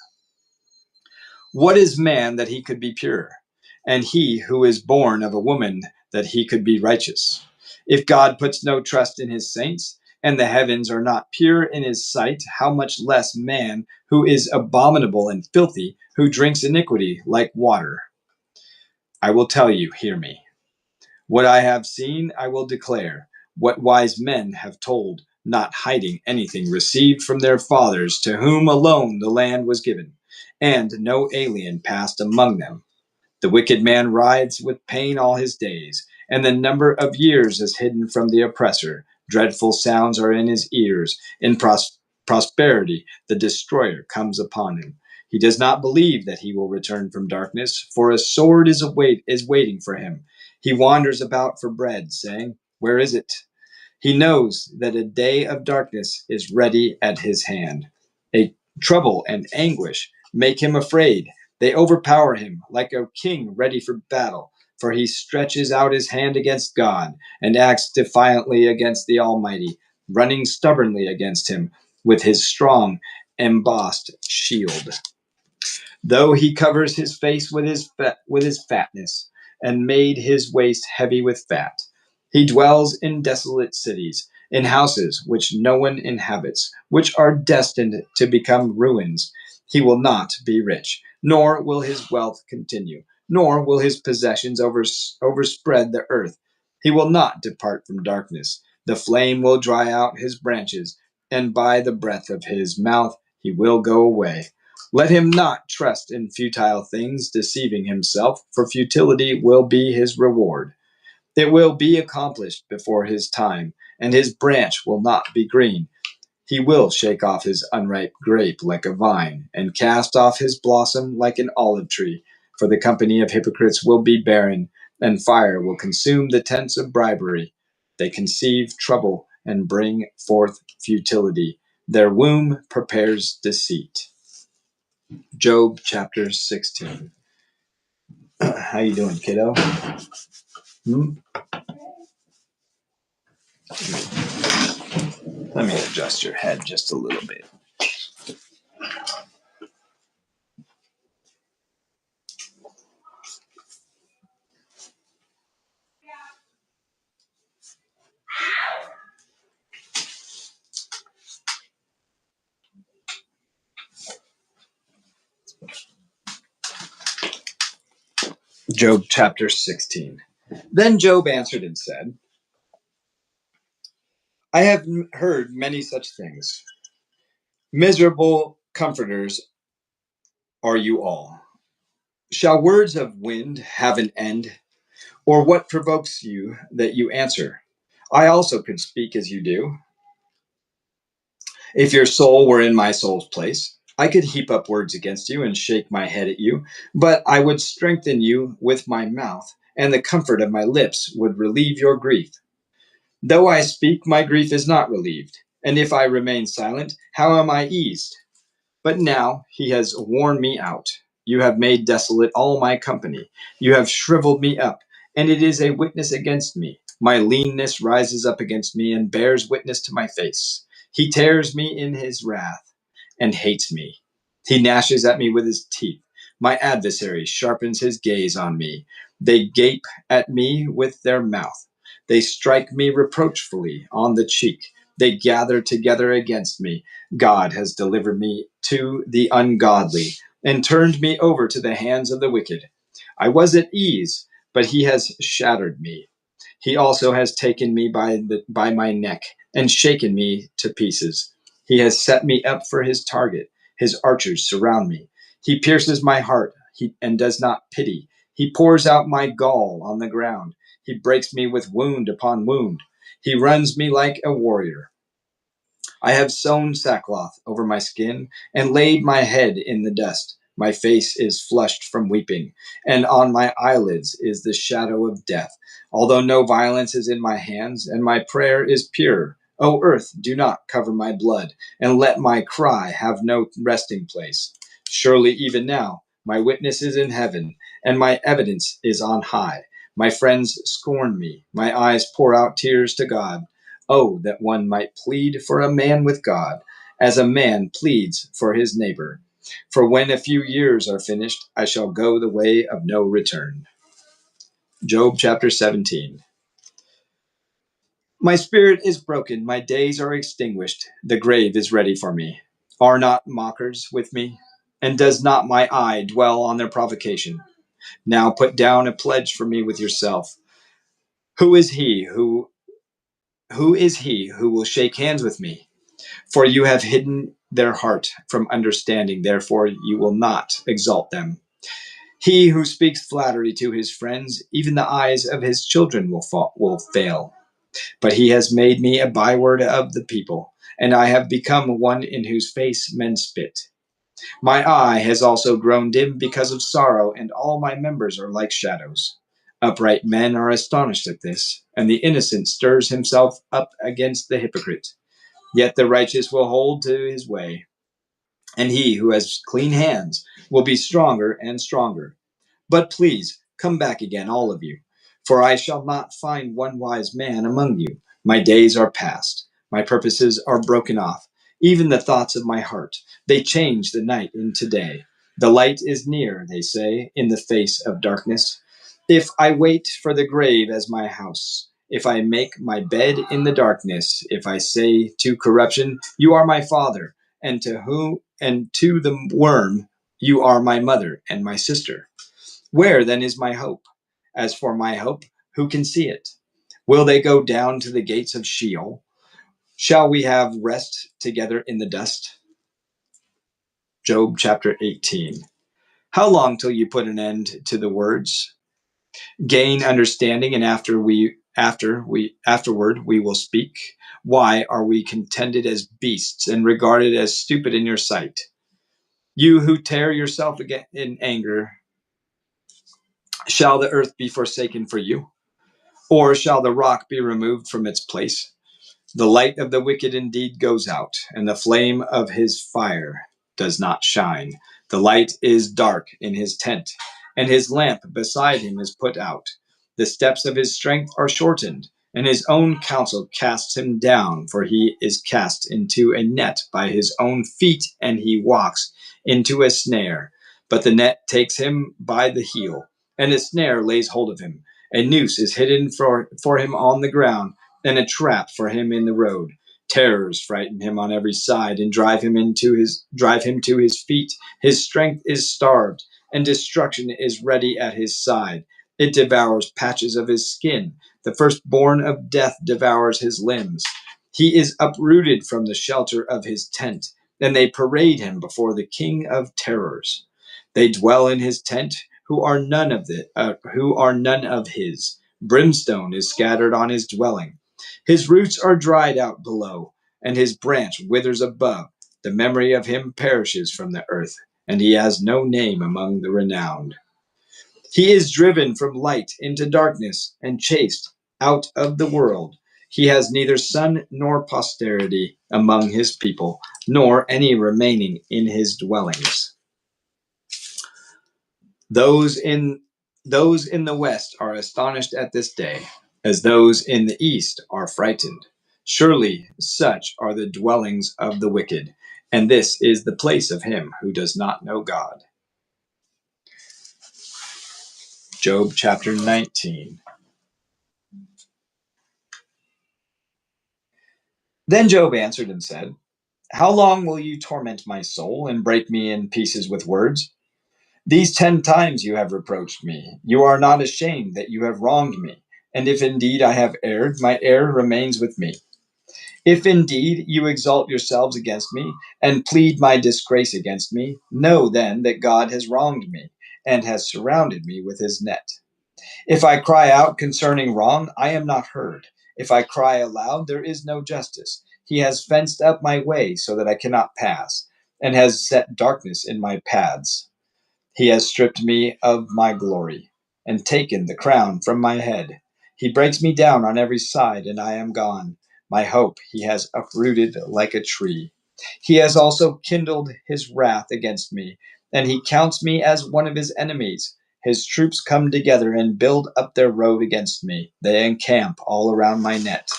Speaker 1: What is man that he could be pure? And he who is born of a woman that he could be righteous? If God puts no trust in his saints, and the heavens are not pure in his sight, how much less man who is abominable and filthy, who drinks iniquity like water? I will tell you, hear me. What I have seen, I will declare. What wise men have told, not hiding anything received from their fathers, to whom alone the land was given, and no alien passed among them. The wicked man writhes with pain all his days, and the number of years is hidden from the oppressor. Dreadful sounds are in his ears. In prosperity, the destroyer comes upon him. He does not believe that he will return from darkness, for a sword is waiting for him. He wanders about for bread, saying, where is it? He knows that a day of darkness is ready at his hand. A trouble and anguish make him afraid. They overpower him like a king ready for battle, for he stretches out his hand against God and acts defiantly against the Almighty, running stubbornly against him with his strong, embossed shield. Though he covers his face with his fatness, and made his waist heavy with fat, he dwells in desolate cities, in houses which no one inhabits, which are destined to become ruins. He will not be rich, nor will his wealth continue, nor will his possessions overspread the earth. He will not depart from darkness. The flame will dry out his branches, and by the breath of his mouth he will go away. Let him not trust in futile things, deceiving himself, for futility will be his reward. It will be accomplished before his time, and his branch will not be green. He will shake off his unripe grape like a vine, and cast off his blossom like an olive tree. For the company of hypocrites will be barren, and fire will consume the tents of bribery. They conceive trouble and bring forth futility. Their womb prepares deceit. Job chapter 16. How you doing, kiddo? Let me adjust your head just a little bit. Job chapter 16. Then Job answered and said, I have heard many such things. Miserable comforters are you all. Shall words of wind have an end? Or what provokes you that you answer? I also could speak as you do. If your soul were in my soul's place, I could heap up words against you and shake my head at you, but I would strengthen you with my mouth, and the comfort of my lips would relieve your grief. Though I speak, my grief is not relieved, and if I remain silent, how am I eased? But now he has worn me out. You have made desolate all my company. You have shriveled me up, and it is a witness against me. My leanness rises up against me and bears witness to my face. He tears me in his wrath and hates me. He gnashes at me with his teeth. My adversary sharpens his gaze on me. They gape at me with their mouth. They strike me reproachfully on the cheek. They gather together against me. God has delivered me to the ungodly and turned me over to the hands of the wicked. I was at ease, but he has shattered me. He also has taken me by my neck and shaken me to pieces. He has set me up for his target. His archers surround me. He pierces my heart and does not pity. He pours out my gall on the ground. He breaks me with wound upon wound. He runs me like a warrior. I have sewn sackcloth over my skin and laid my head in the dust. My face is flushed from weeping, and on my eyelids is the shadow of death. Although no violence is in my hands, and my prayer is pure. O earth, do not cover my blood, and let my cry have no resting place. Surely even now my witness is in heaven, and my evidence is on high. My friends scorn me. My eyes pour out tears to God. Oh, that one might plead for a man with God, as a man pleads for his neighbor. For when a few years are finished, I shall go the way of no return. Job chapter 17. My spirit is broken, my days are extinguished, the grave is ready for me. Are not mockers with me? And does not my eye dwell on their provocation? Now put down a pledge for me with yourself. Who is he who will shake hands with me? For you have hidden their heart from understanding, therefore you will not exalt them. He who speaks flattery to his friends, even the eyes of his children will fail. But he has made me a byword of the people, and I have become one in whose face men spit. My eye has also grown dim because of sorrow, and all my members are like shadows. Upright men are astonished at this, and the innocent stirs himself up against the hypocrite. Yet the righteous will hold to his way, and he who has clean hands will be stronger and stronger. But please, come back again, all of you, for I shall not find one wise man among you. My days are past, my purposes are broken off, even the thoughts of my heart. They change the night into day. The light is near, they say, in the face of darkness. If I wait for the grave as my house, if I make my bed in the darkness, if I say to corruption, you are my father, and to the worm, you are my mother and my sister. Where then is my hope? As for my hope, who can see it? Will they go down to the gates of Sheol? Shall we have rest together in the dust? Job chapter 18. How long till you put an end to the words? Gain understanding, and afterward we will speak. Why are we contended as beasts and regarded as stupid in your sight? You who tear yourself again in anger, shall the earth be forsaken for you? Or shall the rock be removed from its place? The light of the wicked indeed goes out, and the flame of his fire does not shine. The light is dark in his tent, and his lamp beside him is put out. The steps of his strength are shortened, and his own counsel casts him down, for he is cast into a net by his own feet, and he walks into a snare. But the net takes him by the heel, and a snare lays hold of him. A noose is hidden for him on the ground, and a trap for him in the road. Terrors frighten him on every side and drive him to his feet. His strength is starved, and destruction is ready at his side. It devours patches of his skin. The firstborn of death devours his limbs. He is uprooted from the shelter of his tent, and they parade him before the King of terrors. They dwell in his tent, who are none of his. Brimstone is scattered on his dwelling. His roots are dried out below, and his branch withers above. The memory of him perishes from the earth, and he has no name among the renowned. He is driven from light into darkness and chased out of the world. He has neither son nor posterity among his people, nor any remaining in his dwellings. Those in the west are astonished at this day, as those in the east are frightened. Surely such are the dwellings of the wicked, and this is the place of him who does not know God. Job chapter 19. Then Job answered and said, "How long will you torment my soul and break me in pieces with words? These 10 times you have reproached me. You are not ashamed that you have wronged me. And if indeed I have erred, my error remains with me. If indeed you exalt yourselves against me and plead my disgrace against me, know then that God has wronged me and has surrounded me with his net. If I cry out concerning wrong, I am not heard. If I cry aloud, there is no justice. He has fenced up my way so that I cannot pass, and has set darkness in my paths. He has stripped me of my glory and taken the crown from my head. He breaks me down on every side, and I am gone. My hope he has uprooted like a tree. He has also kindled his wrath against me, and he counts me as one of his enemies. His troops come together and build up their road against me. They encamp all around my net.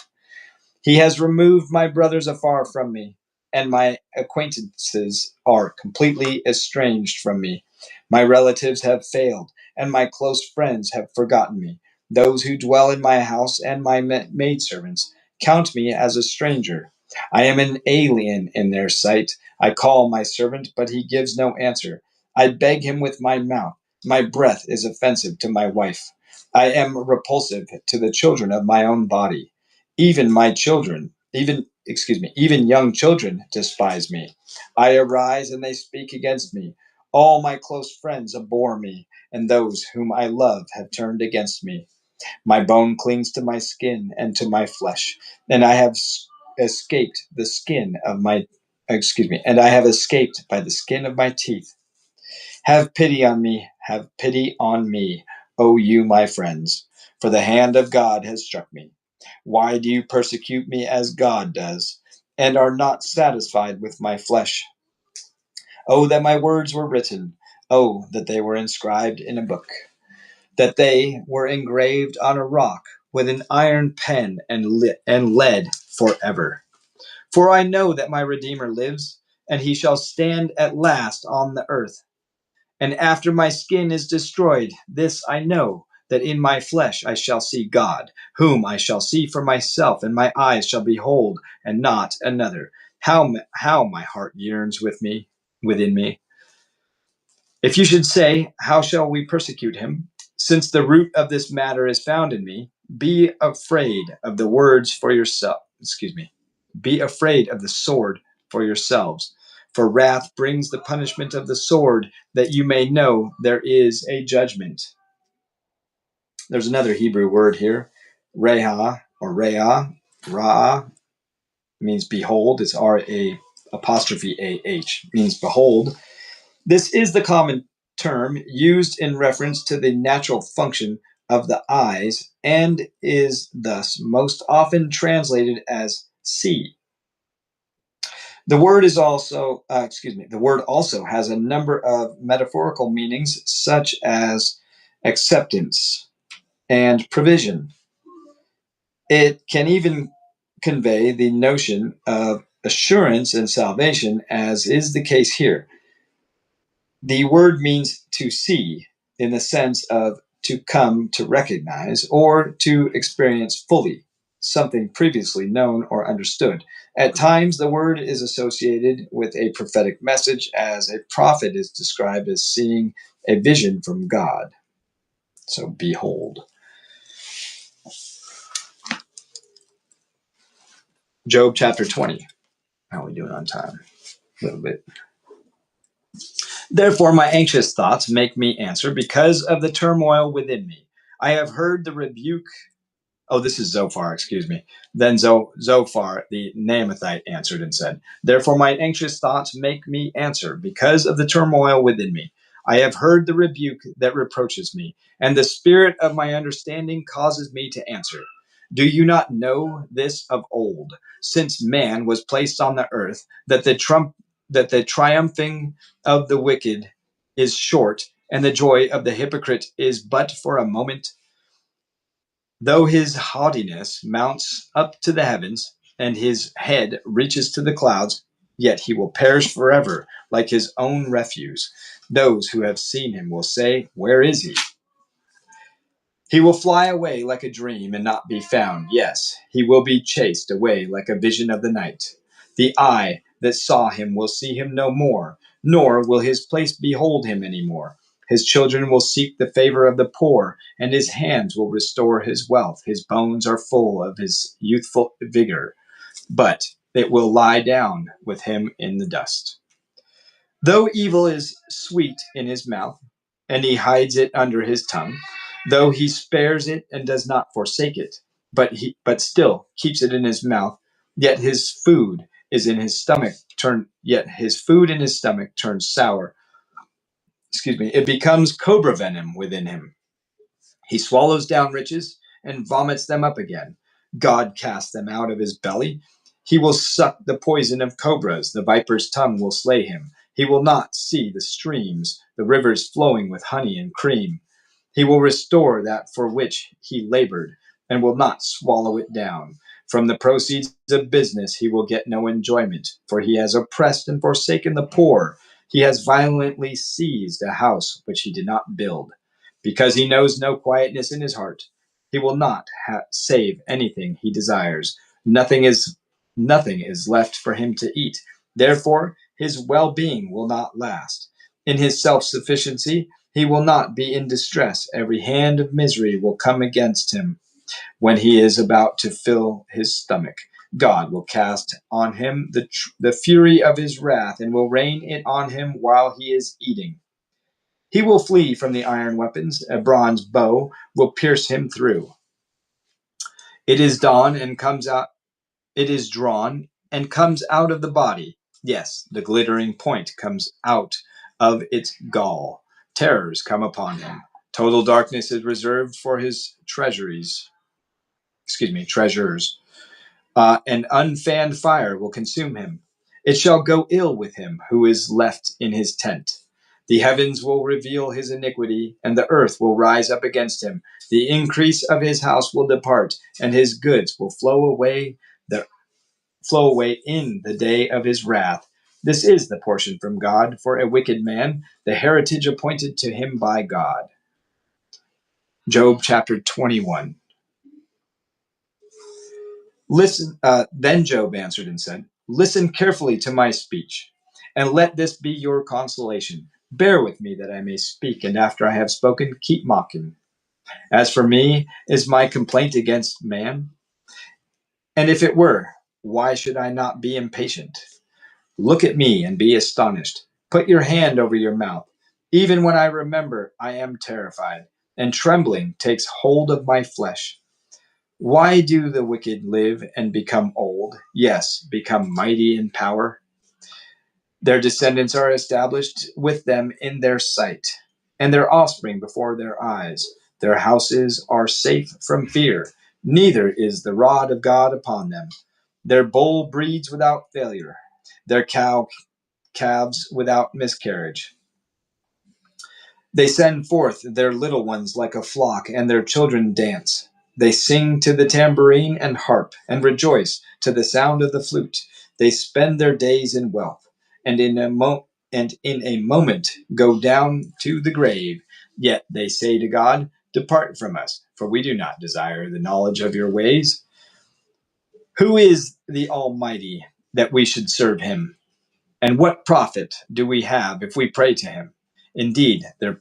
Speaker 1: He has removed my brothers afar from me, and my acquaintances are completely estranged from me. My relatives have failed, and my close friends have forgotten me. Those who dwell in my house and my maidservants count me as a stranger. I am an alien in their sight. I call my servant, but he gives no answer. I beg him with my mouth. My breath is offensive to my wife. I am repulsive to the children of my own body. Even my children, even young children despise me. I arise and they speak against me. All my close friends abhor me, and those whom I love have turned against me. My bone clings to my skin and to my flesh, and I have escaped the skin of my, and I have escaped by the skin of my teeth. Have pity on me, have pity on me, O you my friends, for the hand of God has struck me. Why do you persecute me as God does, and are not satisfied with my flesh? Oh, that my words were written. Oh, that they were inscribed in a book, that they were engraved on a rock with an iron pen and lead forever. For I know that my Redeemer lives, and he shall stand at last on the earth. And after my skin is destroyed, this I know, that in my flesh I shall see God, whom I shall see for myself, and my eyes shall behold, and not another. How my heart yearns within me. If you should say, how shall we persecute him? Since the root of this matter is found in me, be afraid of the words for yourself. Be afraid of the sword for yourselves. For wrath brings the punishment of the sword, that you may know there is a judgment. There's another Hebrew word here, reha or reah. Ra means behold. It's R-A apostrophe A-H, means behold. This is the common term used in reference to the natural function of the eyes and is thus most often translated as see. The word the word also has a number of metaphorical meanings such as acceptance and provision. It can even convey the notion of assurance and salvation, as is the case here. The word means to see in the sense of to come to recognize or to experience fully something previously known or understood. At times, the word is associated with a prophetic message, as a prophet is described as seeing a vision from God. So, behold. Job chapter 20. How are we doing on time? a little bit. Therefore, my anxious thoughts make me answer because of the turmoil within me. I have heard the rebuke. Oh, this is Zophar, excuse me. Then Zophar the Naamathite answered and said, therefore my anxious thoughts make me answer because of the turmoil within me. I have heard the rebuke that reproaches me, and the spirit of my understanding causes me to answer. Do you not know this of old, since man was placed on the earth, that the triumphing of the wicked is short, and the joy of the hypocrite is but for a moment? Though his haughtiness mounts up to the heavens, and his head reaches to the clouds, yet he will perish forever, like his own refuse. Those who have seen him will say, where is he? He will fly away like a dream and not be found. Yes, he will be chased away like a vision of the night. The eye that saw him will see him no more, nor will his place behold him any more. His children will seek the favor of the poor, and his hands will restore his wealth. His bones are full of his youthful vigor, but it will lie down with him in the dust. Though evil is sweet in his mouth, and he hides it under his tongue, though he spares it and does not forsake it, but still keeps it in his mouth, yet his food is in his stomach yet his food in his stomach turns sour. Excuse me, it becomes cobra venom within him. He swallows down riches and vomits them up again. God casts them out of his belly. He will suck the poison of cobras. The viper's tongue will slay him. He will not see the streams, the rivers flowing with honey and cream. He will restore that for which he labored, and will not swallow it down. From the proceeds of business he will get no enjoyment, for he has oppressed and forsaken the poor. He has violently seized a house which he did not build. Because he knows no quietness in his heart, he will not save anything he desires. Nothing is left for him to eat. Therefore, his well-being will not last. In his self-sufficiency, he will not be in distress. Every hand of misery will come against him when he is about to fill his stomach. God will cast on him the fury of his wrath and will rain it on him while he is eating. He will flee from the iron weapons. A bronze bow will pierce him through. It is dawn and comes out. It is drawn and comes out of the body. Yes, the glittering point comes out of its gall. Terrors come upon him. Total darkness is reserved for his treasures. An unfanned fire will consume him. It shall go ill with him who is left in his tent. The heavens will reveal his iniquity, and the earth will rise up against him. The increase of his house will depart, and his goods will flow away in the day of his wrath. This is the portion from God for a wicked man, the heritage appointed to him by God. Job chapter 21. Then Job answered and said, listen carefully to my speech, and let this be your consolation. Bear with me that I may speak, and after I have spoken, keep mocking. As for me, is my complaint against man? And if it were, why should I not be impatient? Look at me and be astonished. Put your hand over your mouth. Even when I remember, I am terrified, and trembling takes hold of my flesh. Why do the wicked live and become old? Yes, become mighty in power. Their descendants are established with them in their sight, and their offspring before their eyes. Their houses are safe from fear, neither is the rod of God upon them. Their bull breeds without failure, their calves without miscarriage. They send forth their little ones like a flock, and their children dance. They sing to the tambourine and harp, and rejoice to the sound of the flute. They spend their days in wealth, and in a moment go down to the grave. Yet they say to God, depart from us, for we do not desire the knowledge of your ways. Who is the Almighty that we should serve him? And what profit do we have if we pray to him? Indeed, their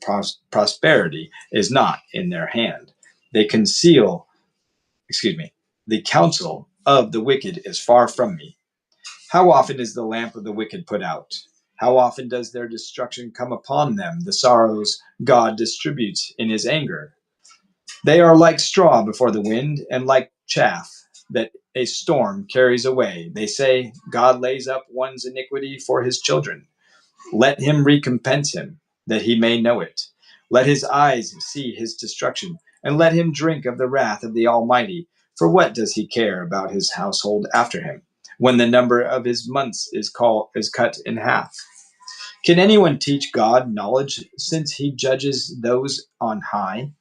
Speaker 1: prosperity is not in their hand. They the counsel of the wicked is far from me. How often is the lamp of the wicked put out? How often does their destruction come upon them, the sorrows God distributes in his anger? They are like straw before the wind, and like chaff that a storm carries away. They say, God lays up one's iniquity for his children. Let him recompense him, that he may know it. Let his eyes see his destruction, and let him drink of the wrath of the Almighty. For what does he care about his household after him, when the number of his months is cut in half? Can anyone teach God knowledge, since he judges those on high?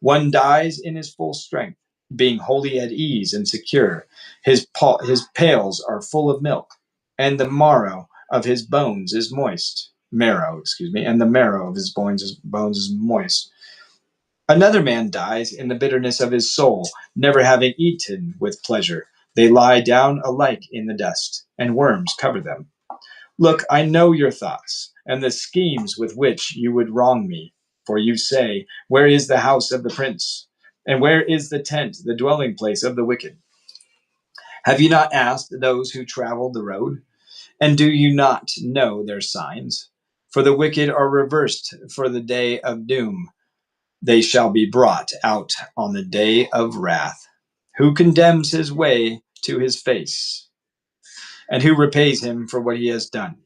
Speaker 1: One dies in his full strength, being wholly at ease and secure. His pails are full of milk, and the marrow of his bones is moist. And the marrow of his bones is moist. Another man dies in the bitterness of his soul, never having eaten with pleasure. They lie down alike in the dust, and worms cover them. Look, I know your thoughts, and the schemes with which you would wrong me. For you say, where is the house of the prince? And where is the tent, the dwelling place of the wicked? Have you not asked those who travel the road? And do you not know their signs? For the wicked are reversed for the day of doom. They shall be brought out on the day of wrath. Who condemns his way to his face? And who repays him for what he has done?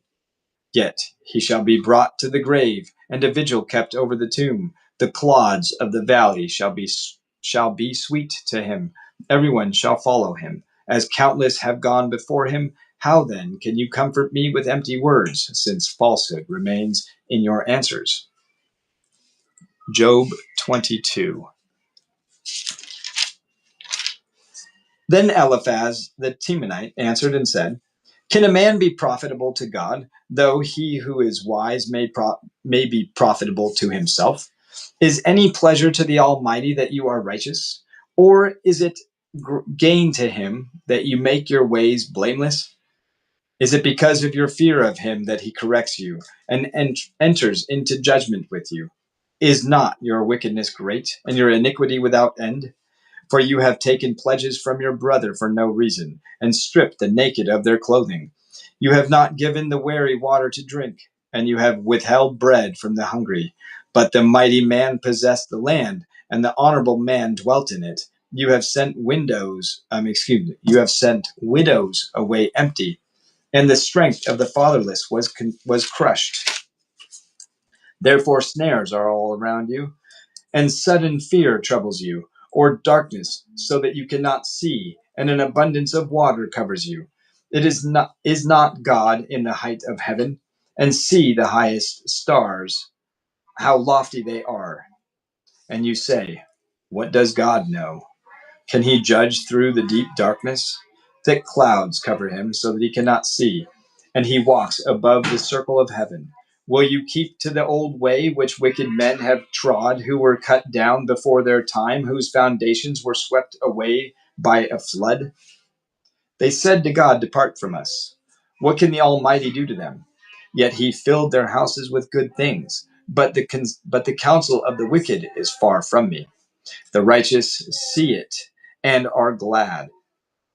Speaker 1: Yet he shall be brought to the grave, and a vigil kept over the tomb. The clods of the valley shall be sweet to him. Everyone shall follow him. As countless have gone before him, how then can you comfort me with empty words, since falsehood remains in your answers? Job 22. Then Eliphaz the Temanite answered and said, can a man be profitable to God, though he who is wise may be profitable to himself? Is any pleasure to the Almighty that you are righteous? Or is it gain to him that you make your ways blameless? Is it because of your fear of him that he corrects you and enters into judgment with you? Is not your wickedness great, and your iniquity without end? For you have taken pledges from your brother for no reason, and stripped the naked of their clothing. You have not given the weary water to drink, and you have withheld bread from the hungry. But the mighty man possessed the land, and the honorable man dwelt in it. You have sent you have sent widows away empty, and the strength of the fatherless was crushed. Therefore snares are all around you, and sudden fear troubles you, or darkness, so that you cannot see, and an abundance of water covers you. Is not God in the height of heaven? And see the highest stars, how lofty they are. And you say, what does God know? Can he judge through the deep darkness? Thick clouds cover him so that he cannot see, and he walks above the circle of heaven. Will you keep to the old way which wicked men have trod, who were cut down before their time, whose foundations were swept away by a flood? They said to God, depart from us. What can the Almighty do to them? Yet he filled their houses with good things. But the counsel of the wicked is far from me. The righteous see it and are glad,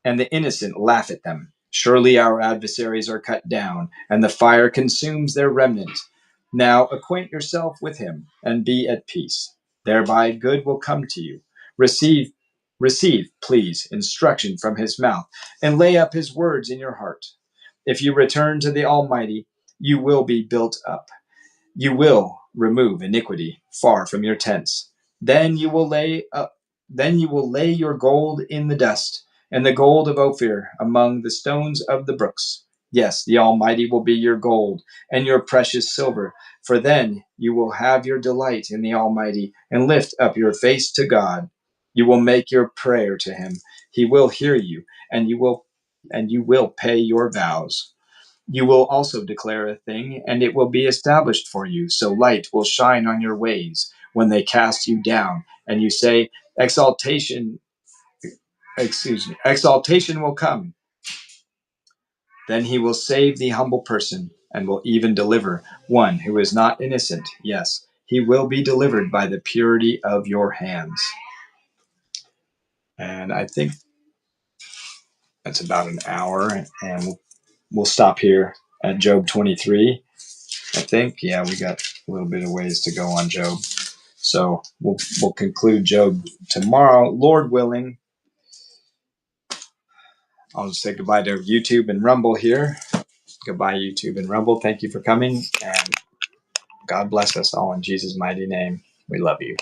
Speaker 1: and the innocent laugh at them. Surely our adversaries are cut down, and the fire consumes their remnant. Now acquaint yourself with him, and be at peace. Thereby good will come to you. Receive, please, instruction from his mouth, and lay up his words in your heart. If you return to the Almighty, you will be built up. You will remove iniquity far from your tents. Then you will lay your gold in the dust, and the gold of Ophir among the stones of the brooks. Yes, the Almighty will be your gold and your precious silver, for then you will have your delight in the Almighty and lift up your face to God. You will make your prayer to him. He will hear you, and you will pay your vows. You will also declare a thing, and it will be established for you. So light will shine on your ways when they cast you down, and you say, exaltation will come. Then he will save the humble person, and will even deliver one who is not innocent. Yes, he will be delivered by the purity of your hands. And I think that's about an hour, and we'll stop here at Job 23. I think, yeah, we got a little bit of ways to go on Job. So we'll conclude Job tomorrow, Lord willing. I'll just say goodbye to YouTube and Rumble here. Goodbye, YouTube and Rumble. Thank you for coming, and God bless us all in Jesus' mighty name. We love you.